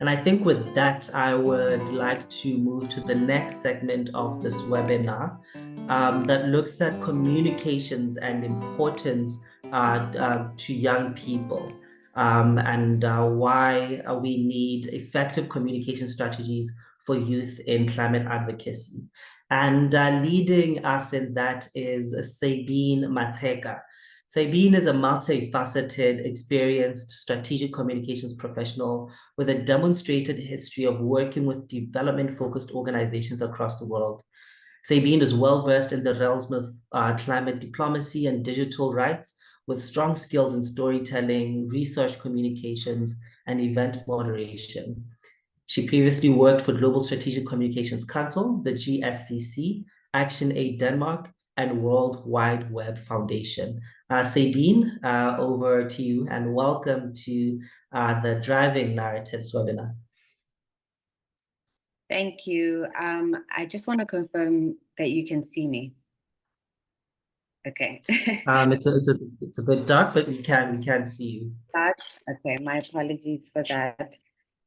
And I think with that, I would like to move to the next segment of this webinar that looks at communications and importance to young people and why we need effective communication strategies for youth in climate advocacy. And leading us in that is Sabine Matsheka. Sabine is a multifaceted, experienced strategic communications professional with a demonstrated history of working with development-focused organizations across the world. Sabine is well-versed in the realms of climate diplomacy and digital rights, with strong skills in storytelling, research communications, and event moderation. She previously worked for Global Strategic Communications Council, the GSCC, Action Aid Denmark, and World Wide Web Foundation. Sabine, over to you, and welcome to the Driving Narratives webinar. Thank you. I just want to confirm that you can see me. Okay. It's a bit dark, but we can see you. Dark? Okay, my apologies for that.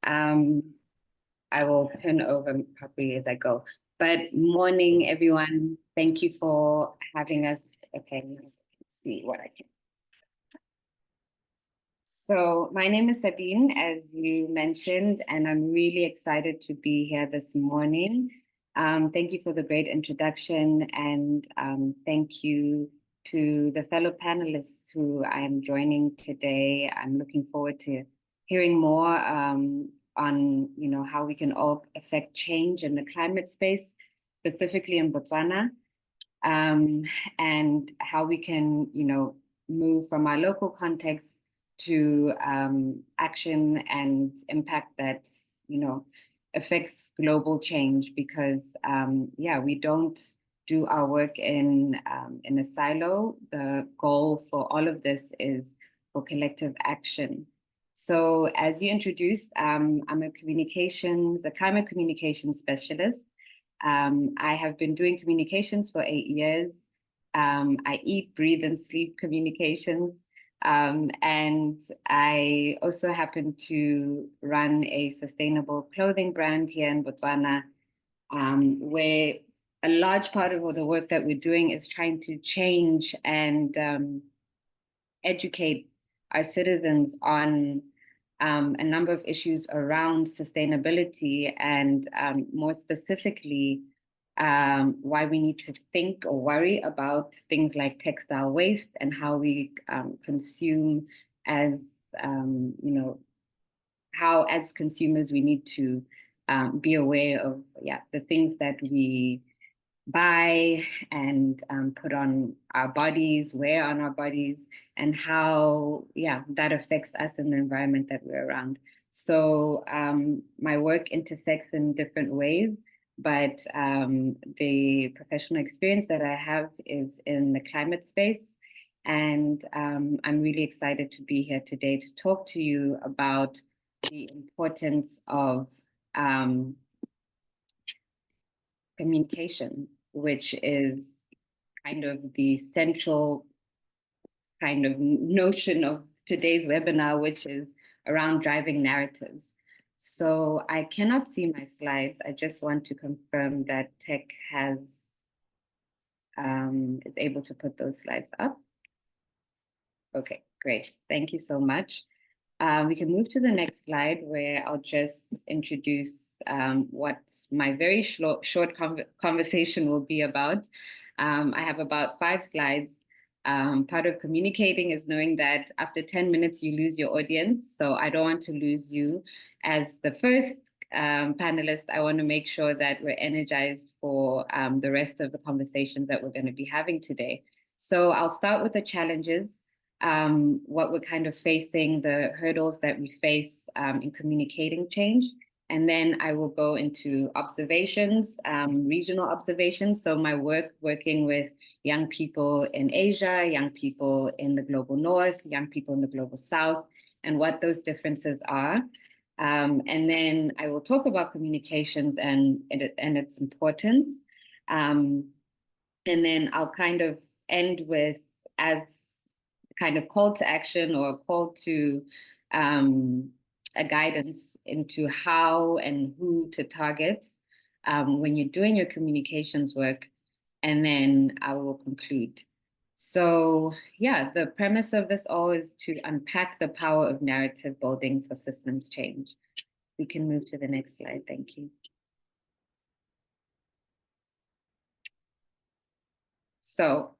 I will turn over properly as I go. But morning, everyone. Thank you for having us. Okay, let's see what I can. So my name is Sabine, as you mentioned, and I'm really excited to be here this morning. Thank you for the great introduction, and thank you to the fellow panelists who I'm joining today. I'm looking forward to hearing more on how we can all affect change in the climate space, specifically in Botswana, and how we can move from our local context to action and impact that affects global change, because we don't do our work in a silo. The goal for all of this is for collective action. So as you introduced, I'm a climate communications specialist. I have been doing communications for 8 years. I eat, breathe, and sleep communications. And I also happen to run a sustainable clothing brand here in Botswana, where a large part of the work that we're doing is trying to change and educate our citizens on a number of issues around sustainability, and more specifically, why we need to think or worry about things like textile waste and how we consume as, how as consumers we need to be aware of the things that we buy and put on our bodies, wear on our bodies, and how that affects us in the environment that we're around. So my work intersects in different ways, but the professional experience that I have is in the climate space. And I'm really excited to be here today to talk to you about the importance of communication, which is kind of the central kind of notion of today's webinar, which is around driving narratives. So I cannot see my slides. I just want to confirm that tech is able to put those slides up. Okay, great. Thank you so much. We can move to the next slide, where I'll just introduce what my very short conversation will be about. I have about 5 slides. Part of communicating is knowing that after 10 minutes, you lose your audience. So I don't want to lose you. As the first panelist, I want to make sure that we're energized for the rest of the conversations that we're going to be having today. So I'll start with the challenges. What we're kind of facing, the hurdles that we face in communicating change. And then I will go into observations, regional observations. So my working with young people in Asia, young people in the global north, young people in the global south, and what those differences are. And then I will talk about communications and its importance. And then I'll kind of end with, as kind of call to action or call to a guidance into how and who to target when you're doing your communications work, and then I will conclude. So yeah, the premise of this all is to unpack the power of narrative building for systems change. We can move to the next slide. Thank you. So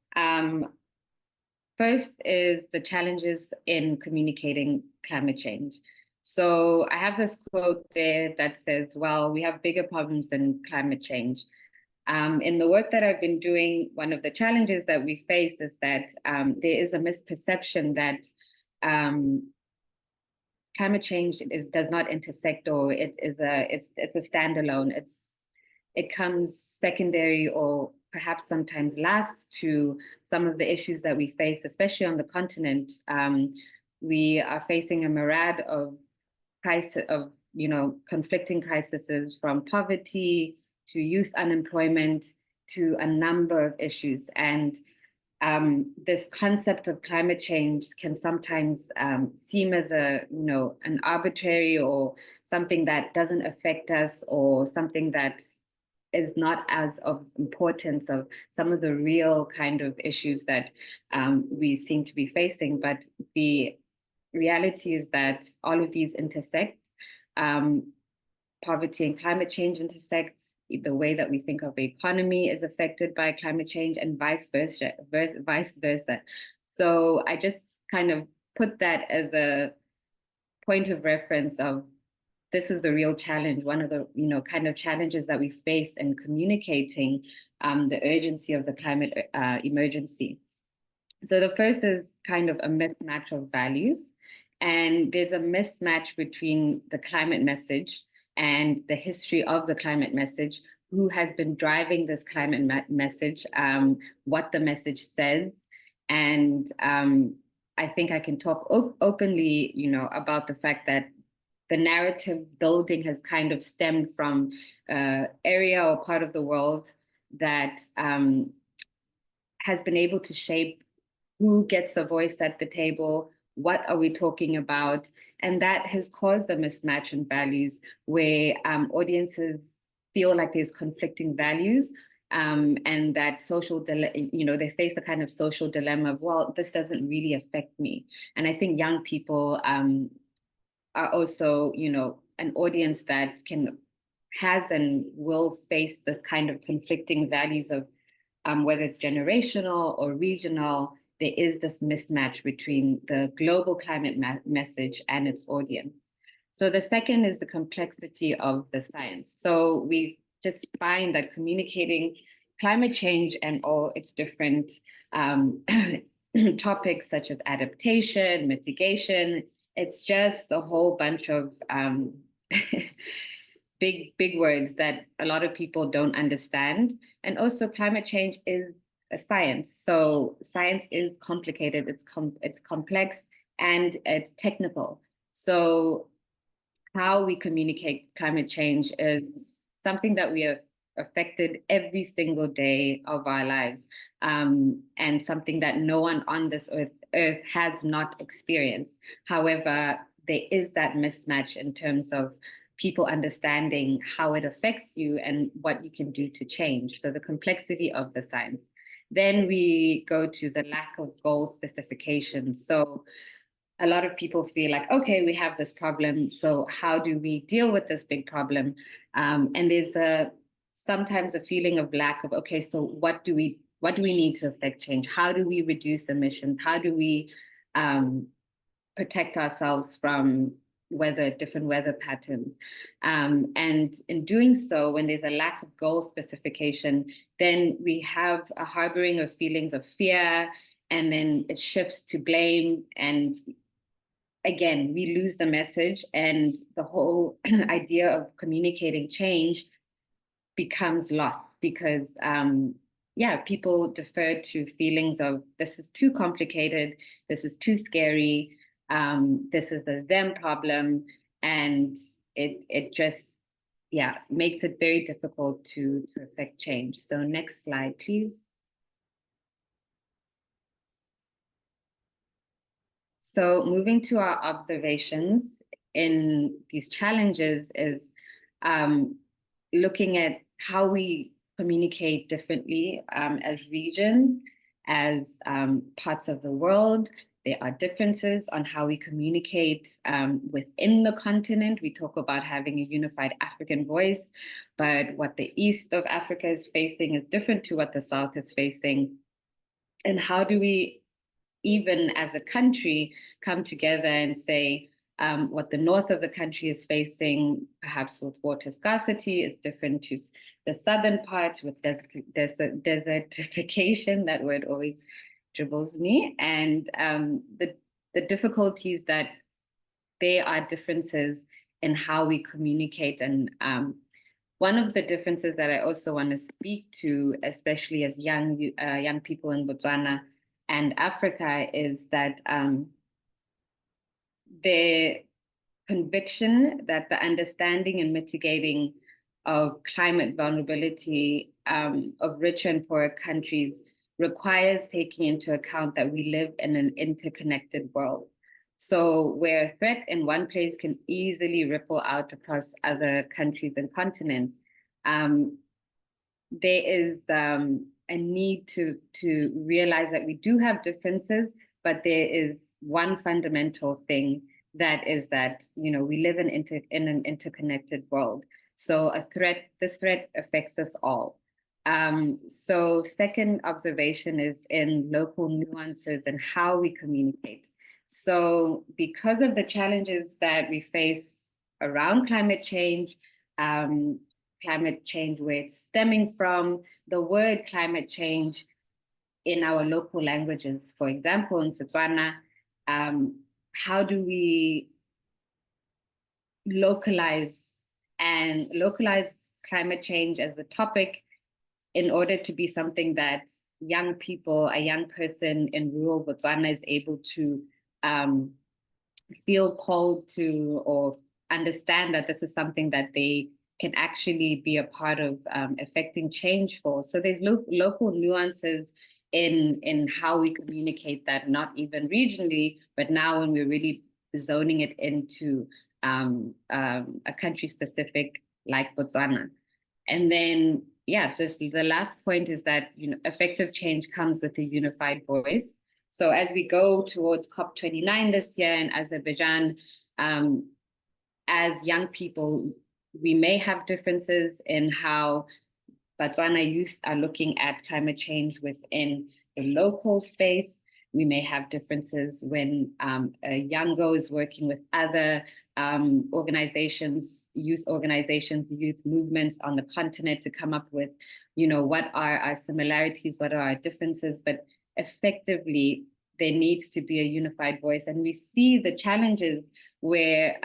first is the challenges in communicating climate change. So I have this quote there that says, well, we have bigger problems than climate change. In the work that I've been doing, one of the challenges that we face is that there is a misperception that climate change does not intersect, or it's a standalone. It comes secondary, or perhaps sometimes last, to some of the issues that we face, especially on the continent. We are facing a myriad of conflicting crises, from poverty to youth unemployment to a number of issues. And this concept of climate change can sometimes seem as an arbitrary, or something that doesn't affect us, or something that is not as of importance of some of the real kind of issues that we seem to be facing. But the reality is that all of these intersect. Poverty and climate change intersect. The way that we think of the economy is affected by climate change, and vice versa. So I just kind of put that as a point of reference of, this is the real challenge, one of the kind of challenges that we face in communicating the urgency of the climate emergency. So the first is kind of a mismatch of values, and there's a mismatch between the climate message and the history of the climate message, who has been driving this climate message, what the message says. And I think I can talk openly, about the fact that the narrative building has kind of stemmed from area or part of the world that has been able to shape who gets a voice at the table, what are we talking about? And that has caused a mismatch in values, where audiences feel like there's conflicting values, and that they face a kind of social dilemma of, well, this doesn't really affect me. And I think young people are also, an audience that has and will face this kind of conflicting values of whether it's generational or regional. There is this mismatch between the global climate message and its audience. So the second is the complexity of the science. So we just find that communicating climate change and all its different topics, such as adaptation, mitigation, it's just a whole bunch of big words that a lot of people don't understand. And also, climate change is a science. So science is complicated, it's complex, and it's technical. So how we communicate climate change is something that we have affected every single day of our lives, and something that no one on this earth has not experienced. However, there is that mismatch in terms of people understanding how it affects you and what you can do to change. So the complexity of the science. Then we go to the lack of goal specification. So a lot of people feel like, okay, we have this problem, so how do we deal with this big problem? And there's sometimes a feeling of lack of, okay, so what do we need to affect change? How do we reduce emissions? How do we protect ourselves from different weather patterns? And in doing so, when there's a lack of goal specification, then we have a harboring of feelings of fear, and then it shifts to blame, and again, we lose the message, and the whole idea of communicating change becomes lost, because people defer to feelings of, this is too complicated, this is too scary, this is a them problem, and it just makes it very difficult to affect change. So next slide, please. So moving to our observations, in these challenges is looking at how we communicate differently as regions, as parts of the world. There are differences on how we communicate within the continent. We talk about having a unified African voice, but what the east of Africa is facing is different to what the south is facing. And how do we, even as a country, come together and say, what the north of the country is facing, perhaps with water scarcity, is different to the southern part with desertification. That word always dribbles me. And the difficulties that there are differences in how we communicate. And one of the differences that I also want to speak to, especially as young people in Botswana and Africa, is that the conviction that the understanding and mitigating of climate vulnerability of richer and poorer countries requires taking into account that we live in an interconnected world. So where a threat in one place can easily ripple out across other countries and continents, there is a need to realize that we do have differences, but there is one fundamental thing, that is that, you know, we live in an interconnected world. So this threat affects us all. So second observation is in local nuances and how we communicate. So because of the challenges that we face around climate change where it's stemming from, the word climate change in our local languages, for example, in Setswana, how do we localize climate change as a topic in order to be something that young people, a young person in rural Botswana is able to feel called to, or understand that this is something that they can actually be a part of affecting change for. So there's local nuances in how we communicate that, not even regionally, but now when we're really zoning it into a country specific like Botswana. And then, yeah, the last point is that, you know, effective change comes with a unified voice. So as we go towards COP29 this year in Azerbaijan, as young people, we may have differences in how Botswana youth are looking at climate change within the local space. We may have differences when a Yango is working with other organizations, youth movements on the continent to come up with, you know, what are our similarities, what are our differences, but effectively, there needs to be a unified voice. And we see the challenges where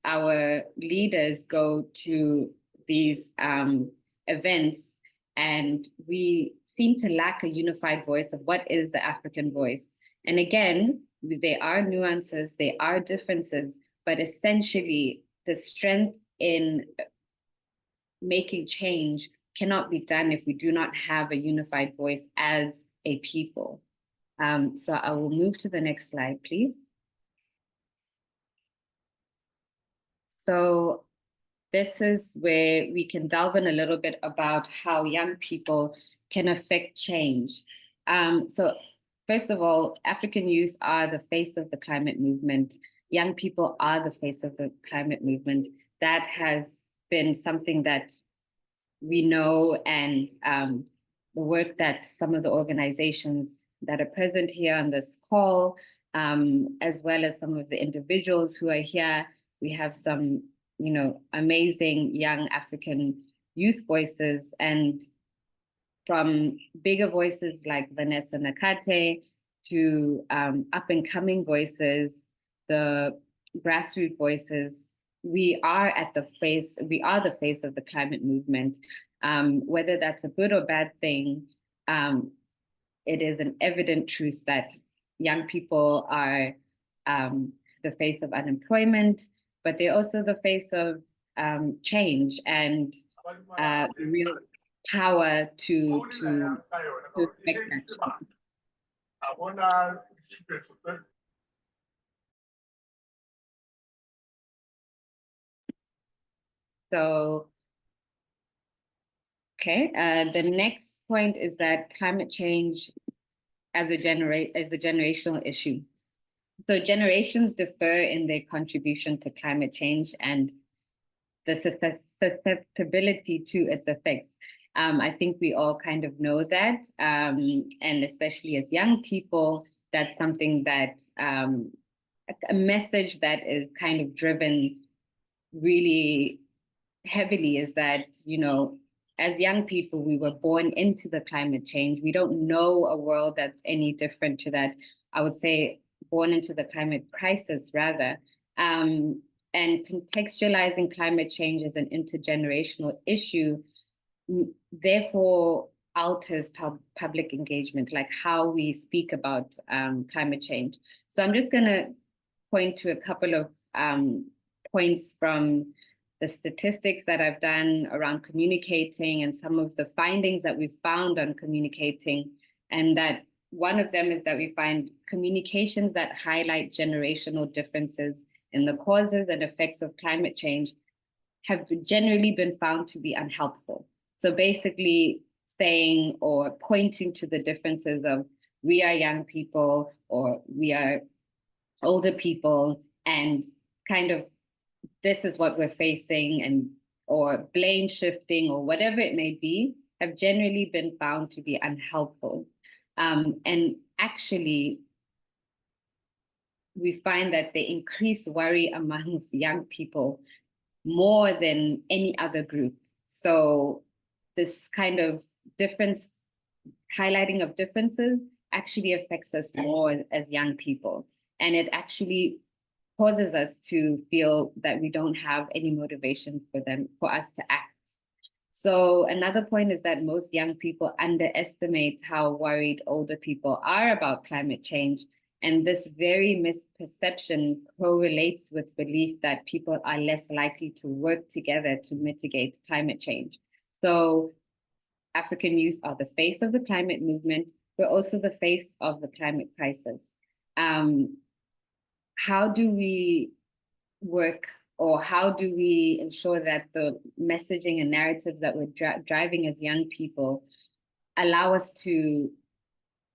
our leaders go to these events, and we seem to lack a unified voice of what is the African voice. And again, there are nuances, there are differences, but essentially the strength in making change cannot be done if we do not have a unified voice as a people. So I will move to the next slide, please. So this is where we can delve in a little bit about how young people can affect change. So first of all, African youth are the face of the climate movement. Young people are the face of the climate movement. That has been something that we know, and the work that some of the organizations that are present here on this call, as well as some of the individuals who are here. We have some, you know, amazing young African youth voices, and from bigger voices like Vanessa Nakate to up and coming voices, the grassroots voices, we are the face of the climate movement. Whether that's a good or bad thing, it is an evident truth that young people are the face of unemployment, but they're also the face of change and real power to affect that change. So, okay, the next point is that climate change as a generational issue. So generations differ in their contribution to climate change and the susceptibility to its effects. I think we all kind of know that, and especially as young people, that's something that a message that is kind of driven really heavily is that, you know, as young people, we were born into the climate change. We don't know a world that's any different to that. I would say born into the climate crisis, rather. And contextualizing climate change as an intergenerational issue, therefore, alters public engagement, like how we speak about climate change. So I'm just going to point to a couple of points from the statistics that I've done around communicating and some of the findings that we've found on communicating. And that one of them is that we find communications that highlight generational differences in the causes and effects of climate change have generally been found to be unhelpful. So basically saying or pointing to the differences of we are young people or we are older people and kind of this is what we're facing, and or blame shifting or whatever it may be, have generally been found to be unhelpful. And actually, we find that they increase worry amongst young people more than any other group. So this kind of difference, highlighting of differences actually affects us more as young people. And it actually causes us to feel that we don't have any motivation for us to act. So another point is that most young people underestimate how worried older people are about climate change. And this very misperception correlates with belief that people are less likely to work together to mitigate climate change. So African youth are the face of the climate movement, but also the face of the climate crisis. How do we work, or how do we ensure that the messaging and narratives that we're driving as young people allow us to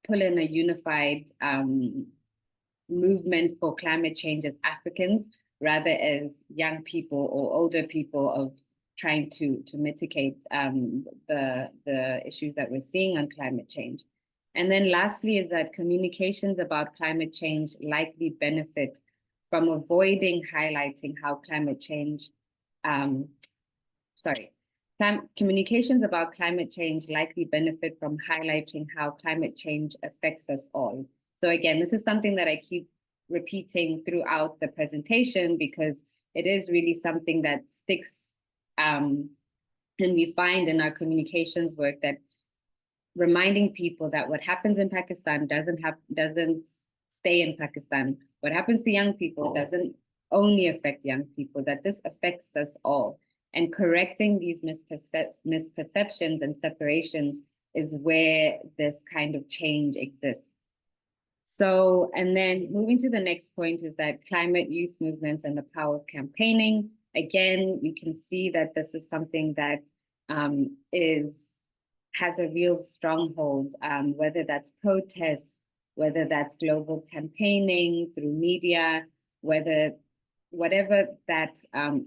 pull in a unified movement for climate change as Africans, rather as young people or older people of trying to mitigate the issues that we're seeing on climate change? And then lastly is that communications about climate change likely benefit from avoiding highlighting how climate change, communications about climate change likely benefit from highlighting how climate change affects us all. So again, this is something that I keep repeating throughout the presentation because it is really something that sticks. And we find in our communications work that reminding people that what happens in Pakistan doesn't stay in Pakistan. What happens to young people doesn't only affect young people, that this affects us all. And correcting these misperceptions and separations is where this kind of change exists. So, and then moving to the next point is that climate youth movements and the power of campaigning. Again, we can see that this is something that has a real stronghold, whether that's protests, whether that's global campaigning through media, whatever that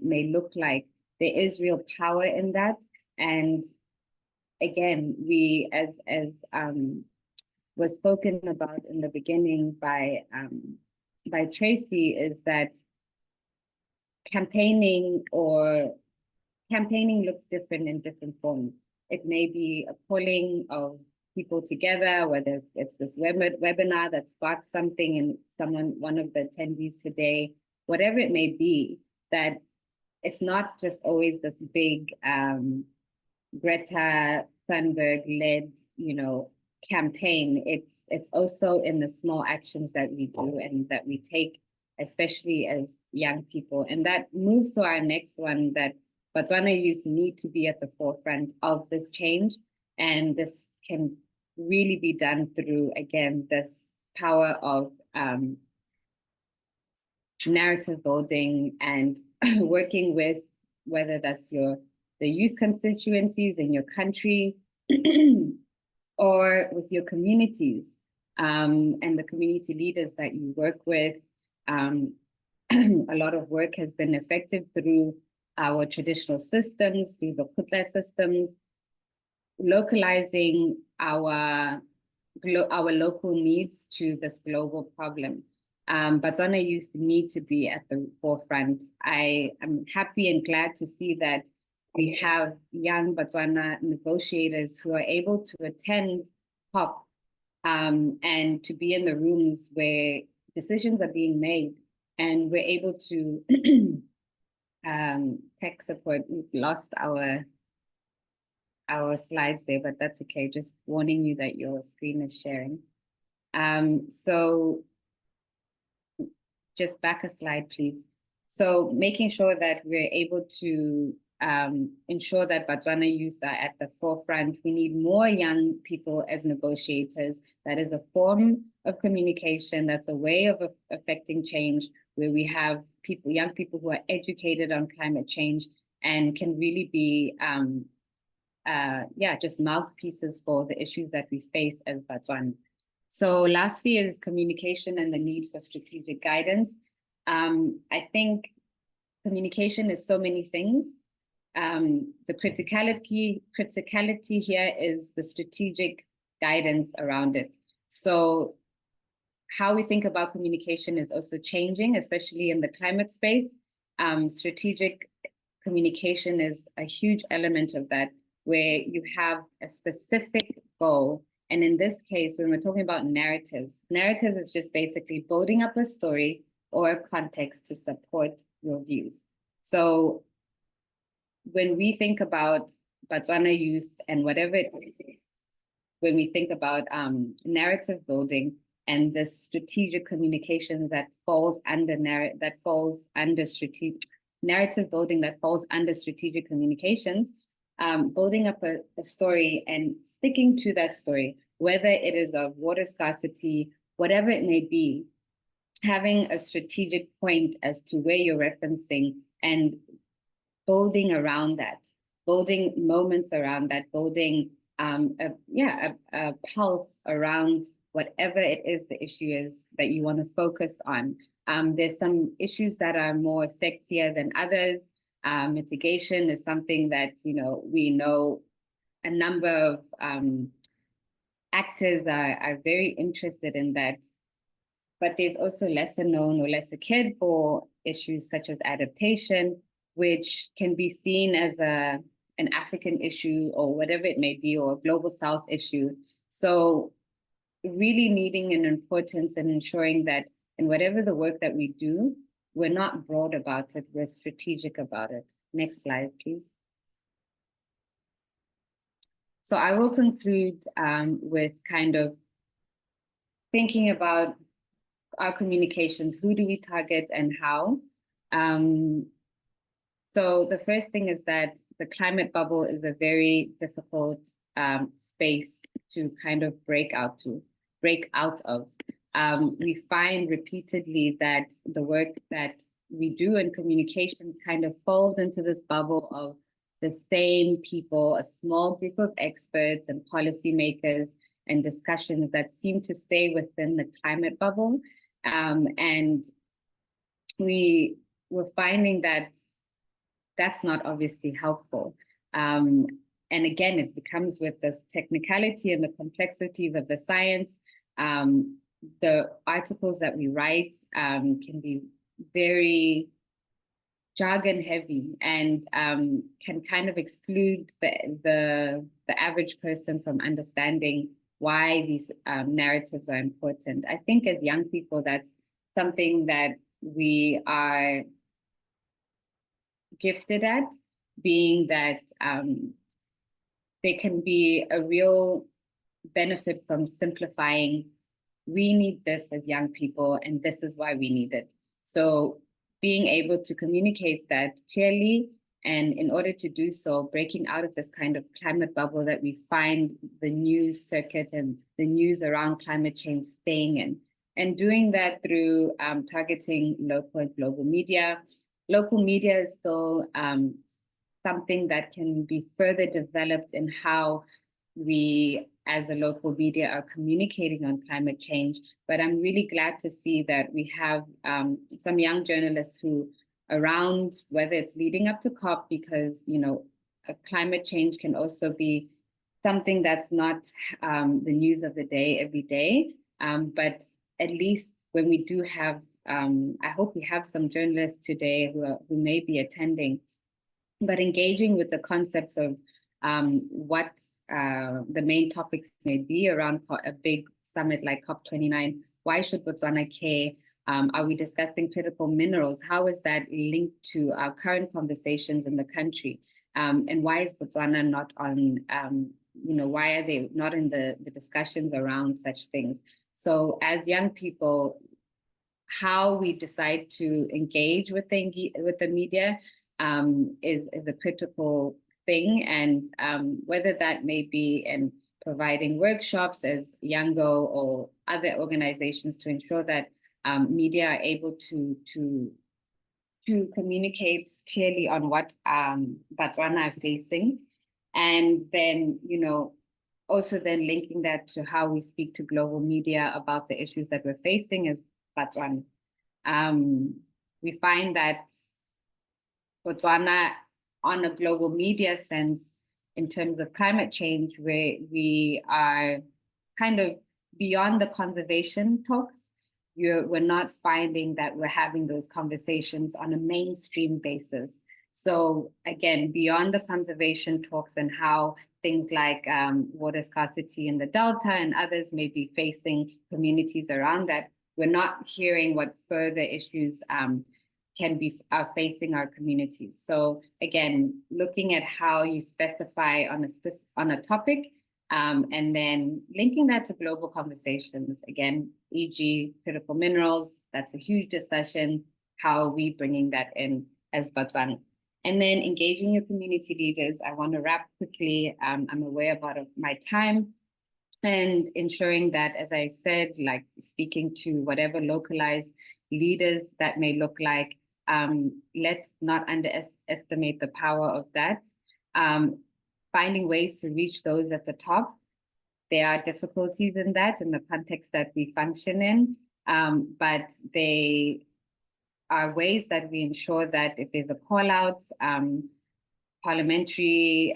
may look like, there is real power in that. And again, we, as was spoken about in the beginning by Tracy, is that campaigning looks different in different forms. It may be a pulling of people together, whether it's this webinar that sparks something in one of the attendees today, whatever it may be, that it's not just always this big Greta Thunberg-led, campaign. It's also in the small actions that we do and that we take, especially as young people. And that moves to our next one, that Botswana youth need to be at the forefront of this change. And this can really be done through, again, this power of narrative building and working with whether that's the youth constituencies in your country or with your communities and the community leaders that you work with. A lot of work has been effective through our traditional systems, through the Khutla systems, localizing our local needs to this global problem. Botswana youth need to be at the forefront. I am happy and glad to see that we have young Botswana negotiators who are able to attend COP and to be in the rooms where decisions are being made, and we're able to tech support. We've lost our slides there, but that's okay. Just warning you that your screen is sharing. So just back a slide, please. So making sure that we're able to ensure that Botswana youth are at the forefront. We need more young people as negotiators. That is a form of communication. That's a way of affecting change, where we have young people who are educated on climate change and can really be just mouthpieces for the issues that we face as Botswana. So lastly is communication and the need for strategic guidance. I think communication is so many things. The criticality here is the strategic guidance around it. So how we think about communication is also changing, especially in the climate space. Strategic communication is a huge element of that, where you have a specific goal. And in this case, when we're talking about narratives is just basically building up a story or a context to support your views. So when we think about Botswana youth and when we think about narrative building and the strategic communication that falls under narrative building that falls under strategic communications, building up a story and sticking to that story, whether it is of water scarcity, whatever it may be, having a strategic point as to where you're referencing and building around that, building moments around that, building a pulse around whatever it is the issue is that you want to focus on. There's some issues that are more sexier than others. Mitigation is something that, we know a number of actors are very interested in that. But there's also lesser known or lesser cared for issues such as adaptation, which can be seen as an African issue or whatever it may be, or a global South issue. So really needing an importance and ensuring that in whatever the work that we do, we're not broad about it, we're strategic about it. Next slide, please. So I will conclude with kind of thinking about our communications. Who do we target and how? So the first thing is that the climate bubble is a very difficult space to kind of break out of. We find repeatedly that the work that we do in communication kind of falls into this bubble of the same people, a small group of experts and policymakers and discussions that seem to stay within the climate bubble. And we're finding that that's not obviously helpful. And again, it becomes with this technicality and the complexities of the science. The articles that we write can be very jargon heavy and can kind of exclude the average person from understanding why these narratives are important. I think as young people, that's something that we are gifted at, being that there can be a real benefit from simplifying. We need this as young people, and this is why we need it. So being able to communicate that clearly, and in order to do so, breaking out of this kind of climate bubble that we find the news circuit and the news around climate change staying in, and doing that through targeting local and global media. Local media is still something that can be further developed in how we as a local media are communicating on climate change. But I'm really glad to see that we have some young journalists who around, whether it's leading up to COP, because, you know, climate change can also be something that's not the news of the day every day. But at least when we do have, I hope we have some journalists today who may be attending, but engaging with the concepts of what the main topics may be around a big summit like COP29. Why should Botswana care? Are we discussing critical minerals? How is that linked to our current conversations in the country? And why is Botswana not on, you know, why are they not in the discussions around such things? So as young people, how we decide to engage with the media is a critical thing, and whether that may be in providing workshops as Yango or other organizations to ensure that media are able to communicate clearly on what Botswana are facing, and then, you know, also then linking that to how we speak to global media about the issues that we're facing as Botswana. We find that Botswana, on a global media sense, in terms of climate change, where we are kind of beyond the conservation talks, we're not finding that we're having those conversations on a mainstream basis. So again, beyond the conservation talks and how things like water scarcity in the Delta and others may be facing communities around that, we're not hearing what further issues are facing our communities. So again, looking at how you specify on a topic, and then linking that to global conversations. Again, e.g. critical minerals, that's a huge discussion. How are we bringing that in as Botswana? And then engaging your community leaders. I want to wrap quickly. I'm aware about my time. And ensuring that, as I said, like speaking to whatever localized leaders that may look like, let's not underestimate the power of that. Finding ways to reach those at the top. There are difficulties in that in the context that we function in, but they are ways that we ensure that if there's a call out, parliamentary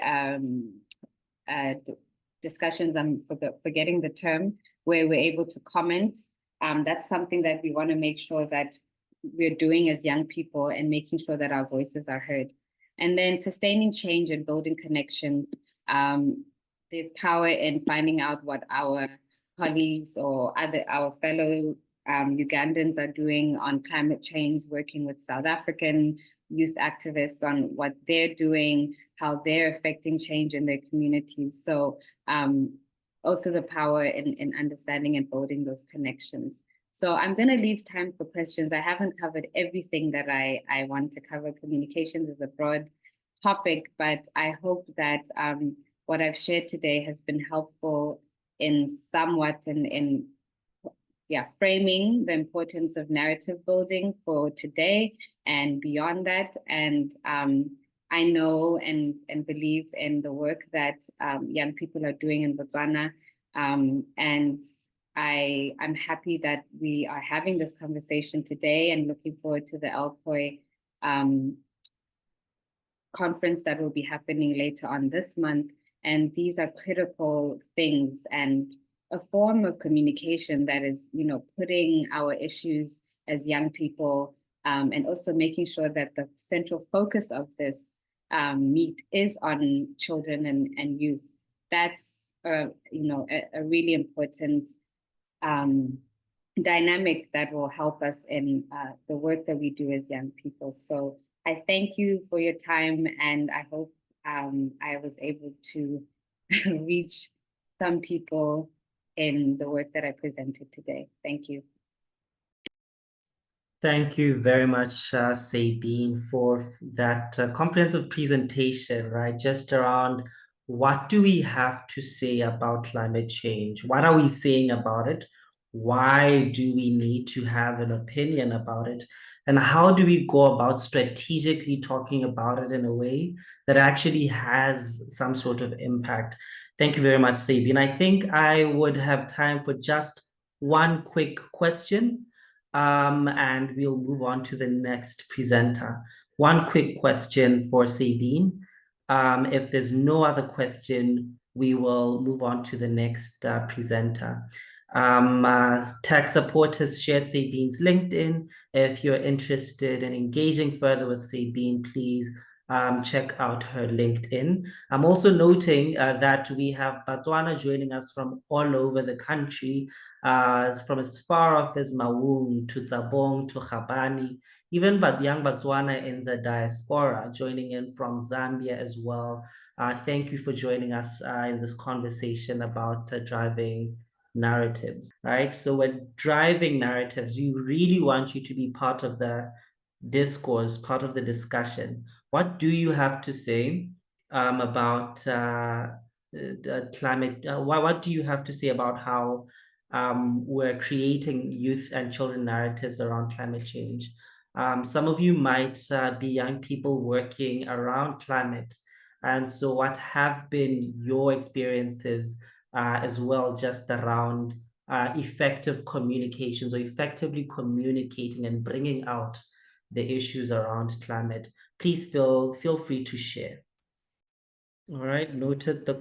discussions, I'm forgetting the term, where we're able to comment. That's something that we want to make sure that we're doing as young people and making sure that our voices are heard. And then sustaining change and building connection. There's power in finding out what our colleagues or our fellow Ugandans are doing on climate change, working with South African youth activists on what they're doing, how they're affecting change in their communities. So also the power in understanding and building those connections. So I'm going to leave time for questions. I haven't covered everything that I want to cover. Communications is a broad topic, but I hope that what I've shared today has been helpful in somewhat in framing the importance of narrative building for today and beyond that. And I know and believe in the work that young people are doing in Botswana. And I'm happy that we are having this conversation today and looking forward to the LCOY conference that will be happening later on this month. And these are critical things and a form of communication that is, you know, putting our issues as young people and also making sure that the central focus of this meet is on children and youth. That's, you know, a really important dynamic that will help us in the work that we do as young people. So I thank you for your time, and I hope I was able to reach some people in the work that I presented today. Thank you. Thank you very much, Sabine, for that comprehensive presentation, right? Just around what do we have to say about climate change? What are we saying about it? Why do we need to have an opinion about it? And how do we go about strategically talking about it in a way that actually has some sort of impact? Thank you very much, Sabine. I think I would have time for just one quick question, and we'll move on to the next presenter. One quick question for Sabine. If there's no other question, we will move on to the next presenter. Tech Support has shared Sabine's LinkedIn. If you're interested in engaging further with Sabine, please check out her LinkedIn. I'm also noting that we have Botswana joining us from all over the country, from as far off as Maun to Tsabong to Khabani, even young Botswana in the diaspora joining in from Zambia as well. Thank you for joining us in this conversation about driving narratives, right? So we're driving narratives. We really want you to be part of the discourse, part of the discussion. What do you have to say about climate? What do you have to say about how we're creating youth and children narratives around climate change? Some of you might be young people working around climate. And so what have been your experiences as well, just around effective communications or effectively communicating and bringing out the issues around climate? Please feel free to share. All right, noted the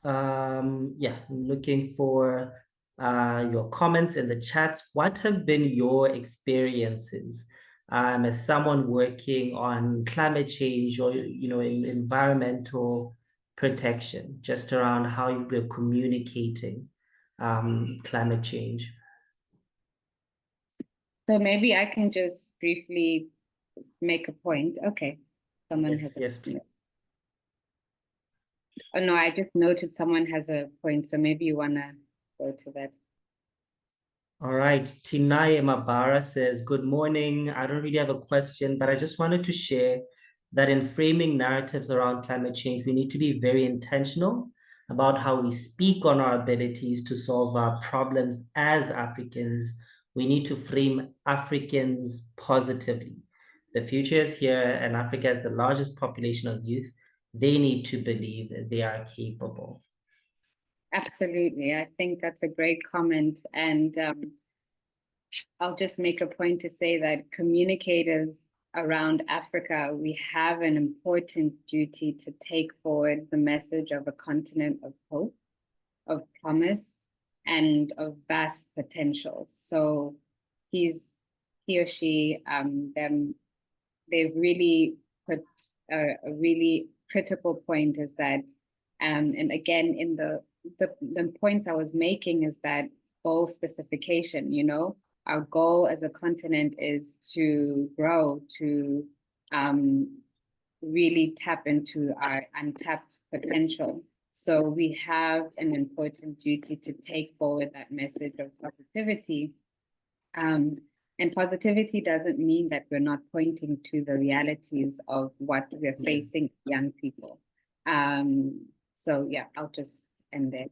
yeah, I'm looking for your comments in the chat. What have been your experiences as someone working on climate change or in environmental protection, just around how you're communicating climate change? So maybe I can just briefly make a point. Okay, someone has Yes, please. Oh no, I just noted someone has a point, so maybe you wanna go to that. All right, Tinaye Mabara says, good morning. I don't really have a question, but I just wanted to share that in framing narratives around climate change, we need to be very intentional about how we speak on our abilities to solve our problems as Africans. We need to frame Africans positively. The future is here, and Africa has the largest population of youth. They need to believe that they are capable. Absolutely. I think that's a great comment. And I'll just make a point to say that communicators around Africa, we have an important duty to take forward the message of a continent of hope, of promise, and of vast potential. So he or she, they've really put a really critical point is that, and again, in the points I was making is that goal specification, our goal as a continent is to grow, to really tap into our untapped potential. So we have an important duty to take forward that message of positivity. And positivity doesn't mean that we're not pointing to the realities of what we're facing young people. So yeah, I'll just end there.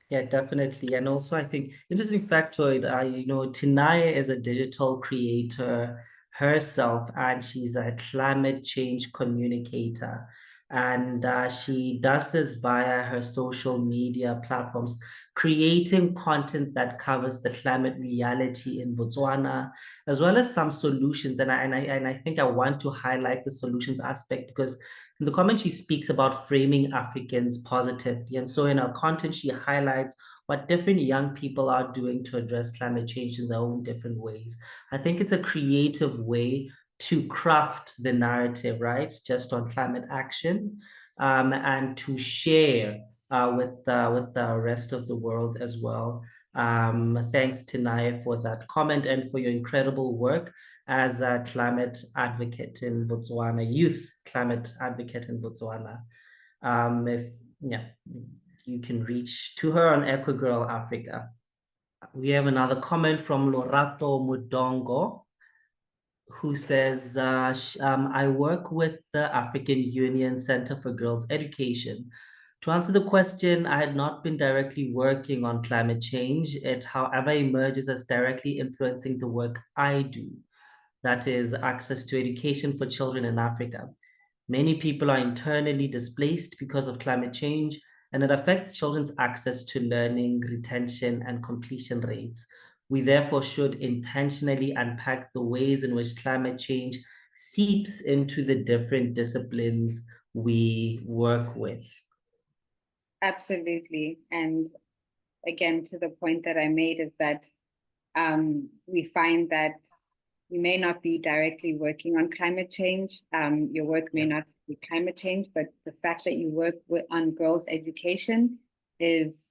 Yeah, definitely. And also, I think interesting factoid, Tinaya is a digital creator herself, and she's a climate change communicator. And she does this via her social media platforms, creating content that covers the climate reality in Botswana, as well as some solutions. And I think I want to highlight the solutions aspect because in the comment, she speaks about framing Africans positively. And so in her content, she highlights what different young people are doing to address climate change in their own different ways. I think it's a creative way to craft the narrative, right? Just on climate action, and to share with the rest of the world as well. Thanks, Tinaya, for that comment and for your incredible work as a climate advocate in Botswana, youth climate advocate in Botswana. If you can reach to her on Equigirl Africa. We have another comment from Lorato Mudongo, who says, I work with the African Union Center for Girls Education. To answer the question, I had not been directly working on climate change. It, however, emerges as directly influencing the work I do. that is access to education for children in Africa. Many people are internally displaced because of climate change, and it affects children's access to learning, retention, and completion rates. We therefore should intentionally unpack the ways in which climate change seeps into the different disciplines we work with. Absolutely. And again, to the point that I made is that we find that you may not be directly working on climate change. Your work may not be climate change, but the fact that you work on girls' education is,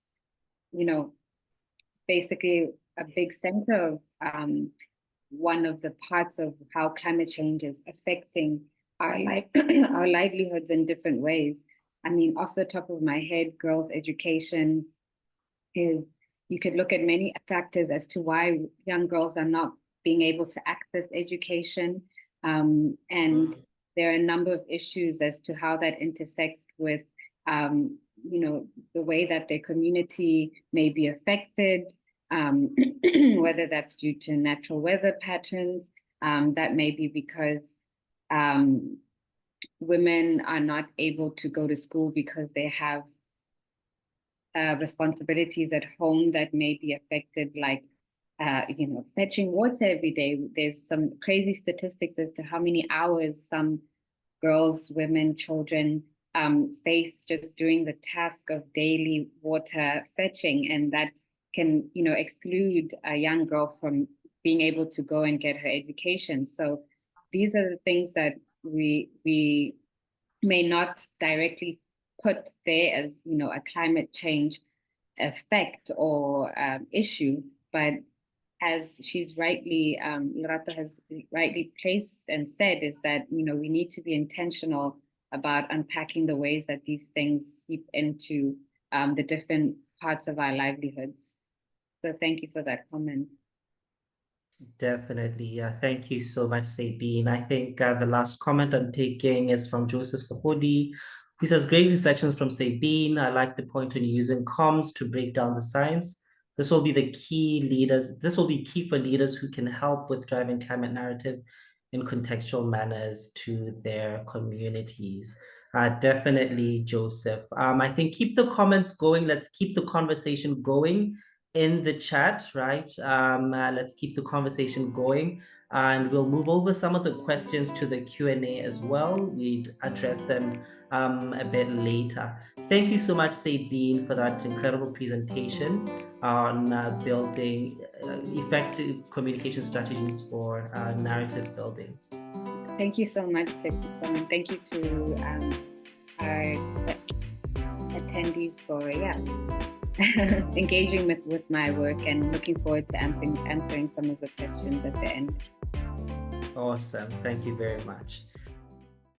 basically a big center of one of the parts of how climate change is affecting our our livelihoods in different ways. I mean, off the top of my head, girls' education is, you could look at many factors as to why young girls are not being able to access education. And there are a number of issues as to how that intersects with, the way that their community may be affected, whether that's due to natural weather patterns, that may be because women are not able to go to school because they have responsibilities at home that may be affected, like fetching water every day. There's some crazy statistics as to how many hours some girls, women, children face just doing the task of daily water fetching, and that can exclude a young girl from being able to go and get her education. So these are the things that we may not directly put there as a climate change effect or issue, but as she's rightly, Lerato has rightly placed and said, is that we need to be intentional about unpacking the ways that these things seep into the different parts of our livelihoods. So thank you for that comment. Definitely. Yeah. Thank you so much, Sabine. I think the last comment I'm taking is from Joseph Sahodi. He says, great reflections from Sabine. I like the point on using comms to break down the science. This will be the key leaders. This will be key for leaders who can help with driving climate narrative in contextual manners to their communities. Definitely, Joseph. I think keep the comments going. Let's keep the conversation going in the chat, right? Let's keep the conversation going, and we'll move over some of the questions to the Q&A as well. We'd address them a bit later. Thank you so much, Sabine, for that incredible presentation on building effective communication strategies for narrative building. Thank you so much, Tsepiso. Thank you to our attendees for engaging with my work, and looking forward to answering some of the questions at the end. Awesome. Thank you very much.